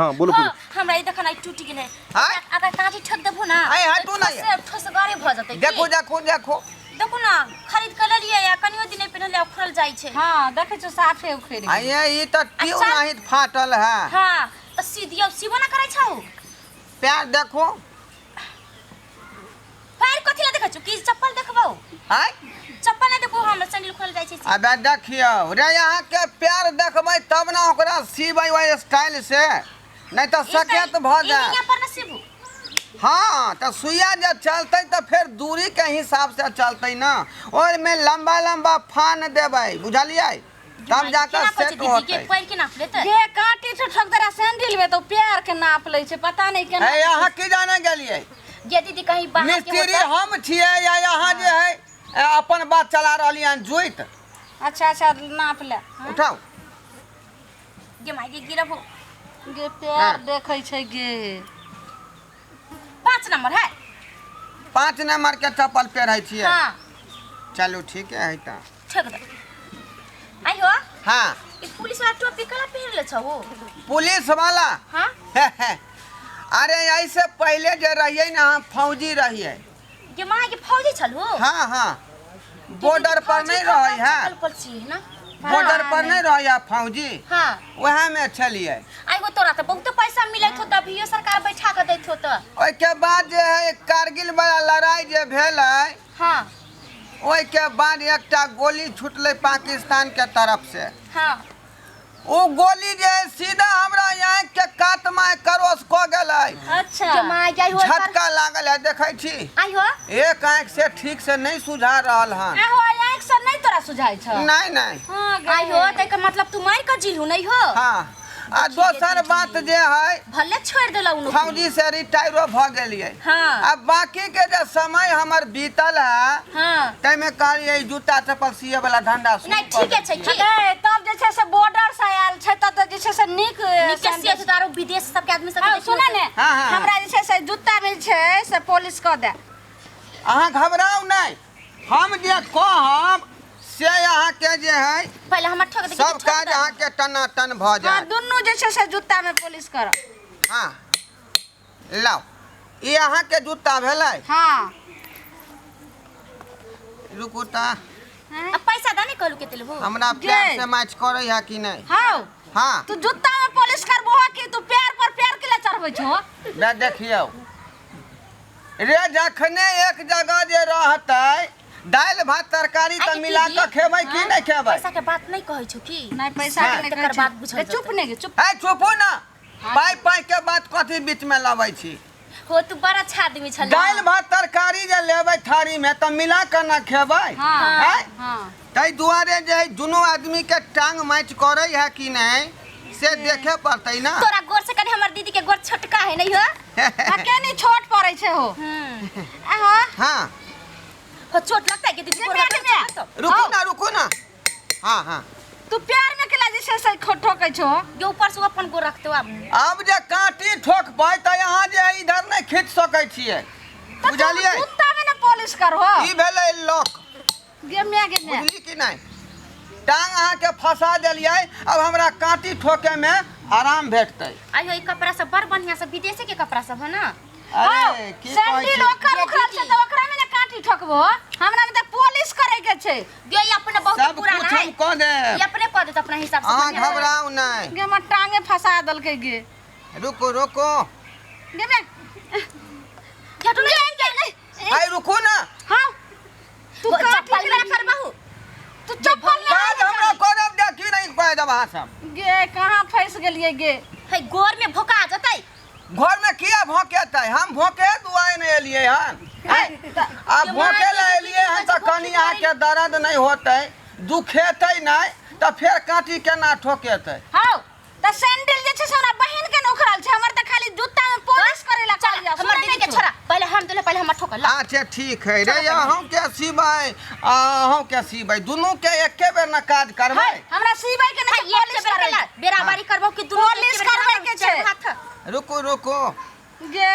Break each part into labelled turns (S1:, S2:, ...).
S1: हां बोलो बोलो
S2: हमरा ई देखना टूटी गेले
S3: हां
S2: अगर काटी ठक देबो ना
S3: आई हटू ना
S2: ठस गारे भ जतै
S3: देखो देखो देखो
S2: देखो ना खरीद के लिए या कनियो दिन पहले उखड़ल जाई छे
S4: हां देखे छ साफे उखड़
S3: आई ई त क्यों नहीं फाटल है
S2: हां त सीधियो सीबो ना करे छौ
S3: पैर देखो
S2: पैर कथि ला देखै छु की चप्पल देखबो
S3: हां
S2: चप्पल ना देखो हमरा सैंडल खोल जाई छे
S3: अबे देखियो रे यहाँ के पैर देखबै तब ना ओकरा सीबै ओइ स्टाइल से नहीं तो सकेत भ जाए
S2: यहाँ पर ना सीबू
S3: हाँ तो सुइया जब चलते तो फिर दूरी के हिसाब से चलते ना और में लंबा लंबा फान देबै बुझलिए तब जाकर सेट होतै
S2: पैर के नाप लेते
S4: गे काटी से ठक दरा सैंडल में तो पैर के नाप ले छे पता नहीं केना
S3: है यहाँ की जाने गेलिए
S2: गे दीदी कहीं बाहर के
S3: मिस्त्री हम छिए या यहाँ जे है अपन बात चला रहली हन जुइत
S4: अच्छा अच्छा नाप ले
S3: उठाओ
S2: गे माई गे गिरबो
S4: गे पैर देखै छै गे
S2: 5 नंबर है
S3: 5 नंबर के चप्पल पहनै छिए
S2: हां
S3: चलो ठीक है त
S2: ठक दे आई हो
S3: हां
S2: ई पुलिस वाला टोपी कला पहन ले छौ
S3: पुलिस वाला
S2: हां
S3: अरे ऐसे पहले जे रहिए ना हम फौजी रहिए
S2: गे माई के फौजी छलू
S3: हाँ हाँ बॉर्डर पर नहीं रही है
S2: कल छी ना
S3: बॉर्डर पर नहीं रही फौजी
S2: हां
S3: वहाँ में चलिए
S2: आइगो तोरा त बहुत पैसा मिलत हो तभियो सरकार बैठा के दैत हो त
S3: ओइ के बाद जे है कारगिल वाला लड़ाई जे भेलै
S2: हां
S3: ओइ के बाद एकटा गोली छुटले पाकिस्तान के तरफ से
S2: हां
S3: वो गोली जे है सीधा हमरा यहाँ के काट में क्रॉस क गेलै
S4: अच्छा
S2: गे माई जाई हो
S3: झटका लागल है देखै छी
S2: आई हो
S3: एक आंख से ठीक से नहीं सुझा रहल हन
S4: आ हो एक से नहीं तोरा सुझाई छ
S3: नहीं नहीं
S4: हां
S2: आई हो त के मतलब तू मार के जिलहु नहीं हो
S3: हाँ आ दोसर बात जे है
S2: भले छोड़ देला उनु
S3: फौजी से रिटायरो भ गेलिए
S2: हां
S3: अब बाकी के जो समय हमर बीतल है
S2: हां
S3: तै में कहलिए जूता चप्पल सिए वाला धंधा
S2: नहीं ठीक है छै की
S4: ए तब जे छै से बॉर्डर से आयल छै त जे छै से निक
S2: निकसिया छै तारो विदेश सब के आदमी सब
S4: सुन ने
S3: हाँ, हाँ।
S4: हमरा जे छै से जूता में छै से पॉलिश क दे
S3: अहाँ घबराउ नहीं हम जे कहब से अहाँ के जे है
S2: पहले हमर ठक दे
S3: सब काज अहाँ के टना टन भ
S4: हां
S3: जाए
S4: दुन्नु जे छै से जूता में पॉलिश कर
S3: हाँ लाओ ये अहाँ के जूता भेलै
S4: हां
S3: रुकू ता
S2: अब पैसा दानी कहलु के तेलहु
S3: हमरा पैर से मैच करे है कि नहीं
S4: हां
S3: हाँ
S4: तू जूता में पॉलिश करबो कि तू पैर पर पैर के ले चढ़बै छो
S3: रे देखियो रे जखने एक जगह जे रहतै दाल भात तरकारी त मिला के खेबै कि नहीं खेबै
S2: पैसा के बात नहीं कहै छु की
S4: नहीं पैसा के नहीं
S2: तकर बात बुझै
S4: चुप ने गे चुप
S3: है चुपू ना पाई पाई के बात कथी बीच में लाबै छी
S2: हो तू बड़ा अच्छा आदमी छल
S3: दाल भात तरकारी जे लेबै थारी में त मिला के ना खेबै
S4: हां
S3: हैं?
S4: हां
S3: तै दुआरे जे दुनू आदमी के टांग मैच करे है कि नहीं से देखे पड़तै ना
S2: तोरा गोर से कने हमर दीदी के गोर छोटका है नहीं हो
S4: अकेले छोट पड़ै छै हो आहो
S3: हाँ
S2: हो चोट लगता है कि दीदी गोर
S3: रुकू ना हाँ हाँ
S4: तू प्यार में केला जे से ठोकै छो
S2: ये ऊपर से अपन गोर रखते अब
S3: अब जे काटी ठोकबै त यहाँ जे इधर नहीं खींच सकै छियै बुझलियै
S4: जूता में ना पॉलिश कर हो
S3: ई भेलै लॉक
S4: गे मैं
S3: बुझली कि नहीं टांग अहाँ के फंसा देलियै अब हमरा काटी ठोके में आराम भेटतै
S2: आयो ई कपड़ा सब बड़ बढ़िया सब विदेशी के कपड़ा सब है ना
S3: अरे की कहै
S4: सैंडल ओकर उखड़ल छै त ओकरा में ना काटी ठोकबो हमरा में त पॉलिश करे के छै
S2: ये अपने बहुत
S3: सब
S2: पुराना
S3: कुछ
S2: है
S3: हम कह दे
S2: ये अपने कह दे अपना हिसाब से
S3: अहाँ
S2: बढ़िया है।
S3: घबराउ नहीं
S4: गे हमर टांगे फंसा देलकै गे
S3: रुको रुको
S4: गे मैं
S2: घटू नहीं
S3: आई रुको ना
S4: हां तू
S2: तू
S4: काटी
S2: चप्पल में करबाहू
S4: तू चप्पल
S3: काज हमरा करब दे कि नहीं कह देब अहाँ सब
S4: गे कहां फंस गेलिए गे
S2: है गोर में भोका जतै
S3: घर में किया भोंकेतै हम भोंके दुआए नहीं एलिए हन अब भोंके ले एलिए हन त कनी अहाँ के दर्द नहीं होतै दुखेतै नहीं त फिर काटी केना ठोकेतै
S4: हां त सैंडल जे छै से हमरा बहिन के न उखड़ल छै हमर त खाली जूता में पॉलिश करेला चाहिए
S2: हमर दीदी के छोरा पहले हम देले पहले हमर ठोकल
S3: अच्छा ठीक है रे अहूँ के सिबै अहूँ के सिबै दुनू के एके बेर न काज करबै
S4: हमरा सीबै के नहीं पॉलिश करेला
S2: बेराबारी करबो कि दुनू
S4: पॉलिश करबै के छै
S3: रुको रुको
S4: गे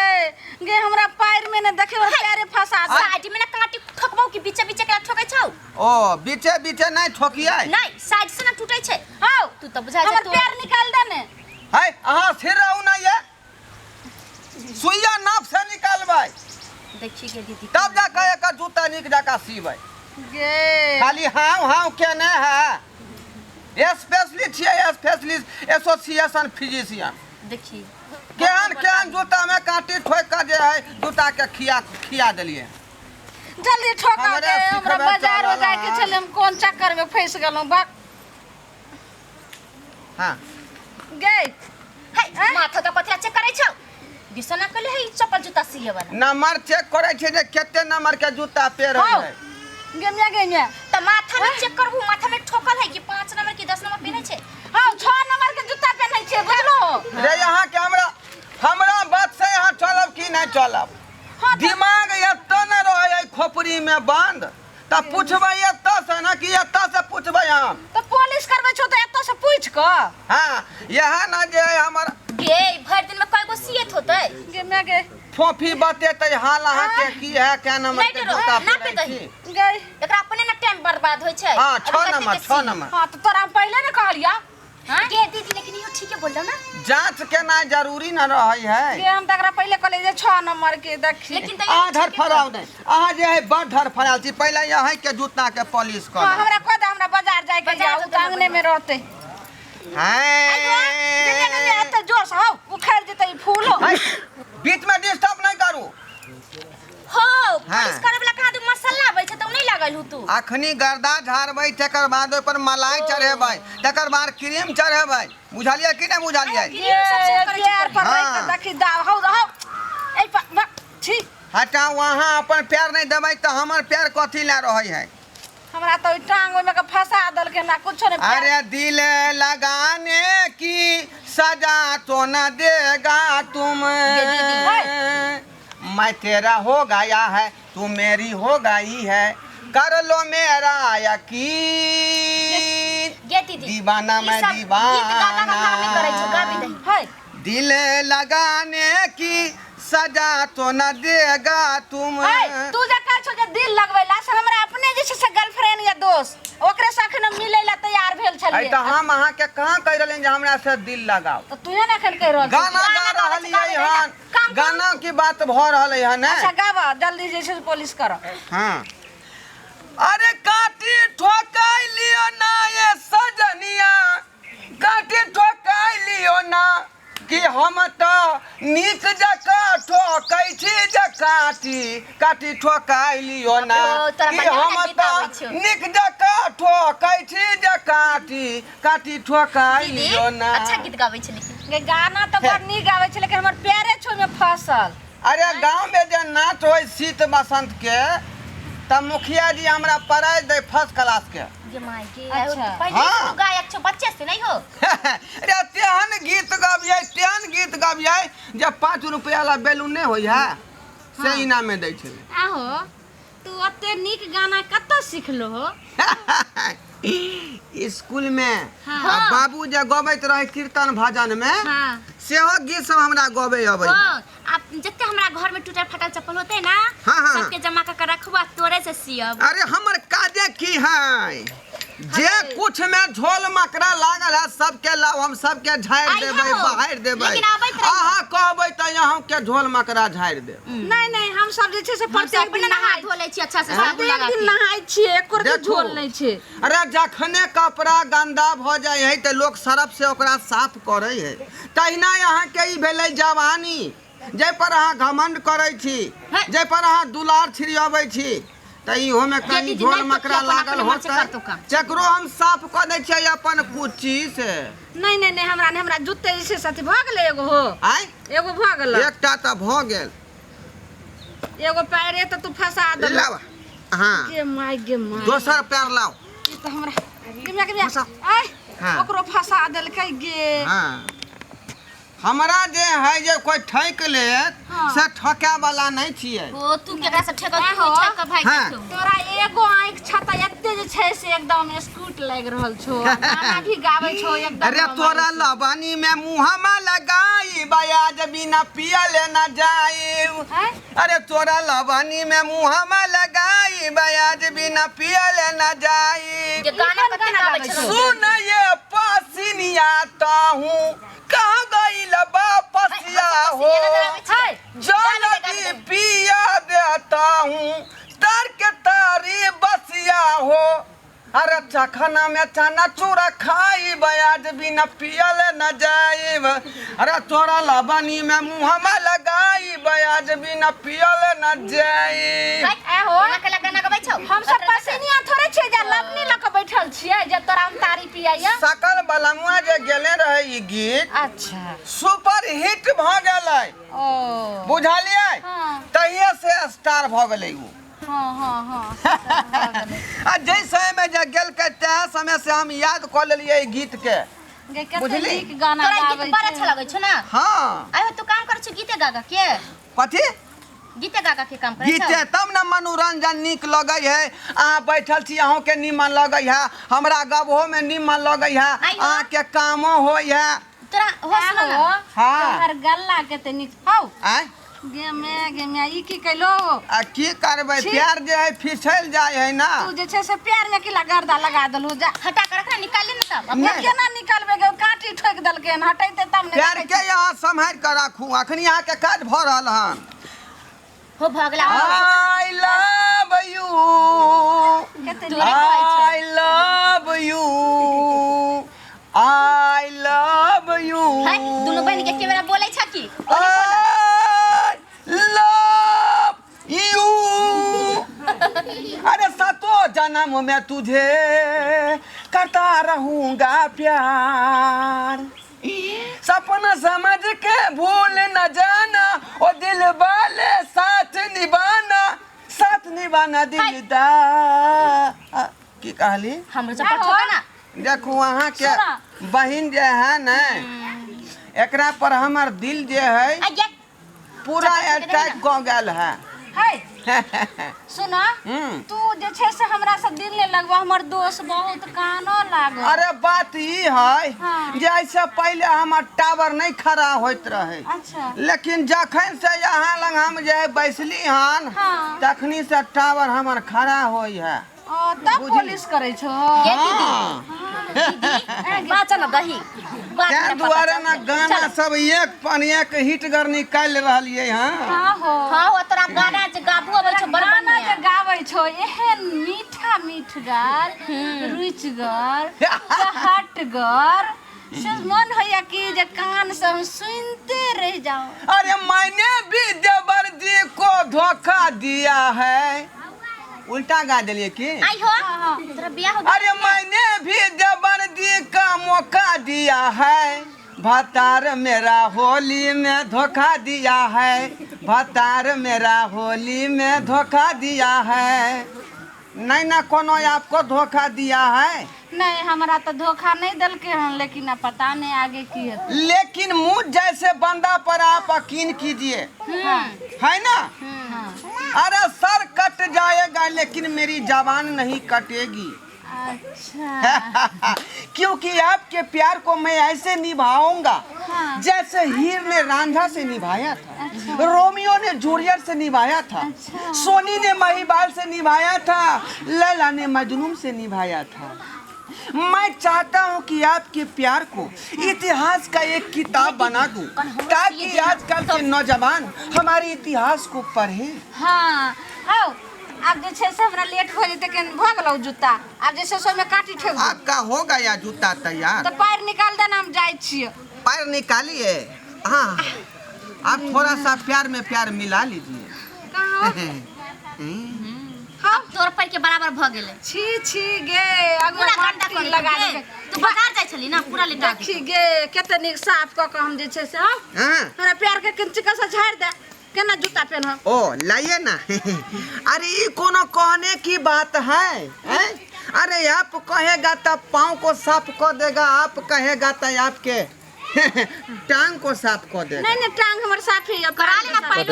S4: गे हमरा पैर में न देखियो पैरे फंसा दे
S2: साइड में ना काटी ठोकबो कि बीचे बीचे के ठोकै छौ
S3: ओ बीचे बीचे नहीं ठोकियै
S2: नहीं साइड से ना टूटै छै
S4: हां
S2: तू तो बुझा
S4: हमर पैर निकाल दे ने
S3: है अहाँ सिर रहू ना ये सुइया नाप से निकालबै
S2: देखिए के दीदी
S3: तब जाके एकर जूता निक जका सीबै
S4: गे
S3: खाली हाँ के ने है स्पेशलिस्ट छियै स्पेशलिस्ट एसोसिएशन फिजिशियन
S2: देखिए
S3: केहन जूता में काटी ठोक के जे है जूता के खिया देलिए
S4: जल्दी ठोका
S3: हमरे
S4: दे हमरा
S3: सिखबे
S4: बाजार
S3: चलल
S4: में जाके
S3: हँ।
S4: चले हम कौन चक्कर में फंस गेलौं बा
S3: हाँ
S4: गे
S2: है माथा तो कथि चेक करै छौ बिसना कले है चप्पल जूता सिए वाला
S3: नंबर चेक करे छै जे कते नंबर के जूता पेर
S4: हाँ।
S3: है
S4: गेमिया
S2: त माथा में चेक करबू माथा में ठोकल है कि 5 नंबर की 10 नंबर पहने छे
S4: हां 6 नंबर के जूता पहनै छै बुझलो
S3: रे यहाँ के हमरा बात से यहाँ चलब कि नहीं चलब
S4: हाँ,
S3: दिमाग एतऽ न रहे खोपड़ी में बंद तब पूछबै एतऽ से ना कि एतऽ से पूछबै हम
S4: तो पुलिस करबै छौ त एतऽ से पूछ क
S3: हाँ यह ना जे हमर
S2: गे भर दिन में कयगो सियत होतै
S4: गेमिया गे
S3: फोफी बतेतै हाल अहाँ के की है क्या नंबर
S2: नहीं
S3: के
S2: डरो,
S3: जूता
S2: ना
S3: पहिरै
S2: पेतै।
S3: छी
S4: गे
S2: एकरा अपने ना टाइम बर्बाद होय छै
S3: हाँ
S2: अभी
S3: 6
S2: कते
S3: नंबर
S2: के
S3: 6
S2: सी।
S3: नंबर
S4: हां तो तोरा हम पहले न कहलिया
S2: हां गे दीदी लेकिन इहो ठीक है बोल रहा ना
S3: जांच केना जरूरी न रहे है
S4: गे हम तकरा पहले कहले जे 6 नंबर के देखी
S2: लेकिन त
S3: आधर फराव नहीं अहाँ जे है बड़ धर फराल छी पहले यहाँ के जूता के पॉलिश कर
S4: हां हमरा कह दे हमरा बाजार जाए के
S2: बाजार
S4: जाऊ
S2: तो
S4: आंगने में रहते
S3: हैं
S4: एत जोश हौ उखड़ जेतै फूल हो
S3: बीच में डिस्टर्ब नहीं करू
S2: हो
S3: हाँ।
S2: पुलिस करे वाला कहा दू मसाला आबै छै त नहीं लागल हु तू
S3: अखनी गर्दा झाड़बै तकर बाद ओइ पर मलाई चढ़ेबै तकर बाद क्रीम चढ़ेबै बुझलियै कि नहीं बुझलियै
S2: क्रीम सबसे करे छै
S4: पैर पर रख
S3: हाँ।
S4: के देखी दा हौ ए छी
S3: हटा वहाँ अपन पैर नहीं देबै तो हमर पैर कथी ला रहे है
S4: हमरा तो टांग में के फंसा दल के ना कुछ नहीं
S3: अरे दिल लगाने की सजा तो न देगा तुम मैं तेरा हो गया है तू मेरी हो गई है कर लो मेरा यकीन
S2: गे दीदी
S3: दीवाना
S2: ई
S3: मैं
S2: सब गीत गाता का काम नहीं करे छै गाबी
S3: दीवाना
S2: दही
S4: है
S3: दिल लगाने की सजा तो न देगा तुम
S4: तू जे कह छो जे दिल लगवेला से हमरा अपने जे से गर्लफ्रेंड या दोस्त ओकरे से अखन मिले ला तैयार भेल छलिए
S3: तो हम अहाँ के कहाँ कह रहे जे हमरा से दिल लगाओ
S4: तो तू ने अखन कह रहल
S3: गाना गा रहलिए हन गाना की बात भ रहले हन
S4: अच्छा गावा जल्दी जे से पुलिस करो
S3: हाँ अरे काटी ठोकाई लियो ना ये सजनिया काटी ठोकाई लियो ना कि हम तो नीक जका ठोकै छी जकाटी काटी ठोकाई लियो ना
S2: ओ, तोरा
S3: कि
S2: बढ़िया
S3: हम
S2: गीत आबै
S3: तो
S2: छौ।
S3: नीक जका ठोकै छी जकाटी काटी ठोकाई
S2: दीदी
S3: लियो ना
S2: अच्छा गीत गाबै छै लेकिन
S4: गे गाना तो बड़ नीक गावे छै लेकिन हमर पैरे छो में फसल
S3: अरे गांव में जे नाच होय शीत बसंत के तब मुखिया जी हमरा प्राइज दे फर्स्ट क्लास के
S2: गे माय गे
S4: अच्छा।
S2: पहले
S3: हाँ।
S2: तू गायक छौ बच्चे से नहीं हो
S3: अरे तेहन गीत गबियै जब 5 रुपया वाला बैलून नहीं होय है से इनाम में दै छै
S4: आहो तू ओते नीक गाना कतौ सिखलो हो
S3: स्कूल में
S4: हाँ।
S3: बाबू जे गबैत रहे कीर्तन भजन में
S4: हां
S3: सेहो गीत सब हमरा गबे अबै
S2: हाँ, आप जते हमरा घर में टूटल फटल चप्पल होते ना
S3: हाँ, हाँ।
S2: सबके जमा कर रखबा तोरे से सियब
S3: अरे हमर काजे की है जे कुछ में झोल मकड़ा लागल है सबके लाभ हम सबके झाड़
S2: आई
S3: देबै
S2: हो,
S3: बाहर देबै
S2: लेकिन आबैत रहियै।
S3: अहाँ कहबै त यहाँ के झोल मकड़ा झाड़ देब
S4: नहीं नहीं हम सब जे छै से
S2: हम सब
S4: प्रत्येक
S2: अपने
S4: दिन
S2: नहा
S4: नहाय
S2: धो लै छी अच्छा से साबुन
S4: प्रत्येक
S2: लगा
S4: दिन
S2: के
S4: नहाय छियै एको रति
S3: देखू।
S4: झोल नहीं छै
S3: अरे जखने कपड़ा गंदा भ जाय है त लोग सरफ से ओकरा साफ करे है तहिना यहाँ के ई भेलै जवानी जै पर अहाँ घमंड करै छी
S2: है।
S3: जै पर अहाँ दुलार छिड़ियाबै छी त इहो में कहीं
S2: दीदी,
S3: झोल
S2: नहीं तो
S3: मकड़ा
S2: अपन
S3: लागल
S2: मन से
S3: होतै
S2: करतौ काम।
S3: चकरो हम साफ क दै छियै अपन कुची से
S4: नहीं नहीं नहीं हमरा जूते जे छै से भ गेलै एगो हो
S3: आय
S4: एगो भ गेलै
S3: एकटा त भ गेल
S4: एगो पैरे त तू फंसा दे
S3: लावा हाँ
S4: गे माय
S3: दोसर पैर लाओ
S4: ई त हमरा गे
S3: फंसा।
S4: आय
S3: हाँ।
S4: ओकरो फंसा देलकै गे
S3: हाँ हमरा जे है जे कोई ठैक लेत
S4: हाँ।
S3: से ठके वाला नहीं छियै
S2: ओ तू केकरा से ठेका
S4: आहो।
S2: तू ठेका भाई
S3: हाँ।
S2: तू
S4: तोरा एगो आँख छता एते जे छै से एकदम स्कूट लाग रहल छो गाना भी गाबै छो एकदम
S3: अरे तोरा लबानी में मुहमा लगाई बयाज बिना पियले न जाई
S4: हैं?
S3: अरे तोरा लबानी में मुहमा लगाई बयाज बिना पियले न जाई
S2: जे गाना कते गाबै छै
S3: सुन ये पसीनिया ताहू कहाँ गई वापसिया हो जल्दी पिया देता हूँ तार के तारी बसिया हो। अरे चखना में चना चूरा खाई बयाज बिना पियल न जाइब। अरे तोरा लबनी में मुँह में लगाई बयाज बिना पियल न जाइब।
S4: हम सब पसीनिया थोड़े छे जा लबनी लक बैठल छिए जे तोरा हम तारी पियाया।
S3: सकल बलमुआ जे गेले रहे ई गीत
S4: अच्छा
S3: सुपर हिट भ गेलै।
S4: ओ
S3: बुझलियै
S4: हाँ।
S3: तहिए से स्टार भ गेलै उ।
S4: हाँ
S3: आ जै समय में जे गेल के तै समय से हम याद क लेलियै ई गीत के।
S4: गे कते
S3: बुझली?
S4: नीक गाना
S2: तोरा
S4: गाबै
S2: गीत बड़ा
S4: छै।
S2: अच्छा लगै छौ ना।
S3: हाँ
S2: आइ तू काम कर छ गीते गागा के
S3: कथी
S2: गीते गागा के काम करे
S3: गीते तब न मनोरंजन नीक लगै है। अहाँ बैठल छी अहूँ के निमन लगै है हमरा गबहो में निमन लगै है
S2: आइयो।
S3: अहाँ के कामो होय है।
S2: तोरा होश ना ना
S3: हाँ।
S4: तोहर गल्ला कते नीक हौ
S3: आय
S4: गे मैं ई की कैलो
S3: आ की करबै
S4: छी।
S3: प्यार जे है फिसल जाय है ना।
S4: तू जे छै से प्यार में किला गर्दा लगा देलू जा
S2: हटा कर रखना निकाल ले ना तब
S3: नहीं।
S4: अब केना निकालबे गे काटी ठोक देलके हन हटैते तब ने
S3: प्यार के यहाँ सम्हारि के राखू अखनी अहाँ के काज भ रहल हन।
S2: हो भगला
S3: I love you
S4: कते
S2: तोरे कहै छै
S3: I love you I love you
S2: हाय दुनु बहन के कैमरा बोलै छ की
S3: I love you अरे सातों जन्म में तुझे करता रहूंगा प्यार सपना समझ के भूल न जाना ओ दिल वाले साथ निभाना दिलदार। की कहली
S2: हमरो चप्पल ठोका ना
S3: देखो वहाँ के बहिन जे है न एकरा पर हमर दिल जे है
S2: आ ये
S3: पूरा अटैक क गेल है।
S4: है सुना
S3: हम्म।
S4: तू जे छै से हमरा से दिल ने लगवा हमर दोस्त बहुत कानो लागो।
S3: अरे बात ई है
S4: हाँ।
S3: जे ऐसे पहले हमर टावर नहीं खड़ा होइत रहे
S4: अच्छा
S3: लेकिन जखन से यहाँ लग हम जे बैसली हन
S4: हाँ।
S3: तखनी से टावर हमर खड़ा होई है।
S4: ओ तब पुलिस करे छो
S2: ये
S3: हाँ।
S2: दीदी बात न दही बात
S3: तैं
S2: न
S3: दुआरे ना गाना सब एक पन एक हिटगर निकाल रहलिए हन।
S4: हां हो
S2: हां वो तोरा गाना जे गाबू अबै छ बड़
S4: गाना
S2: बढ़िया
S4: जे गाबै छो एहन मीठा मीठगर रुचिगर हटगर से मन होया कि जे कान से हम सुनते रह जाऊं।
S3: अरे मैंने भी जबरदस्ती को धोखा दिया है उल्टा गा दिलिए की
S2: आई हो तोरा बियाह हो
S3: अरे मैंने भी जबरदस्ती का मौका दिया है भतार मेरा होली में धोखा दिया है भतार मेरा होली में धोखा दिया है। नहीं ना कोनो आपको धोखा दिया है
S4: नहीं हमरा तो धोखा नहीं दलके हन लेकिन अब पता नहीं आगे की है।
S3: लेकिन मुझ जैसे बंदा पर आप यकीन कीजिए है ना। अरे सर कट जाएगा लेकिन मेरी जबान नहीं कटेगी।
S4: अच्छा
S3: क्योंकि आपके प्यार को मैं ऐसे निभाऊंगा
S4: हाँ।
S3: जैसे हीर ने रांझा से निभाया था रोमियो ने जूलियट से निभाया था
S4: अच्छा।
S3: सोनी ने महिबाल से निभाया था लैला ने मजनू से निभाया था। मैं चाहता हूँ कि आपके प्यार को इतिहास का एक किताब बना दूं ताकि आजकल के नौजवान हमारे इतिहास को पढ़े।
S4: हाँ आओ अब जे छै से हमरा लेट हो जेते के भ गेलौ जूता अब जे छै से में काटी ठेक
S3: आपका हो गया जूता तैयार
S4: तो पैर निकाल देना हम जाय छियै।
S3: पैर निकालिए। हाँ आप थोड़ा सा प्यार में प्यार मिला लीजिए।
S4: कहाँ
S2: अब तोर पर के बराबर भ गेले
S4: छी छी गे
S2: पूरा
S4: अगला
S2: गंदा
S4: घंटा
S2: कर
S4: लगा
S2: लगा
S4: दे
S2: तू बाजार जाय छली ना पूरा लेटा के
S4: देखी गे कते नीक साफ क के हम जे छै से आओ
S3: हाँ
S4: हमरा प्यार के किंचिका से झाड़ दे केना जूता पहन
S3: ओ लाइए ना। अरे ये कोनो कहने की बात है हैं? अरे आप कहेगा तब पाँव को साफ कर देगा आप कहेगा तो आपके टांग को साफ कर देगा।
S4: नहीं नहीं टांग हमर साफ है
S2: करा लेना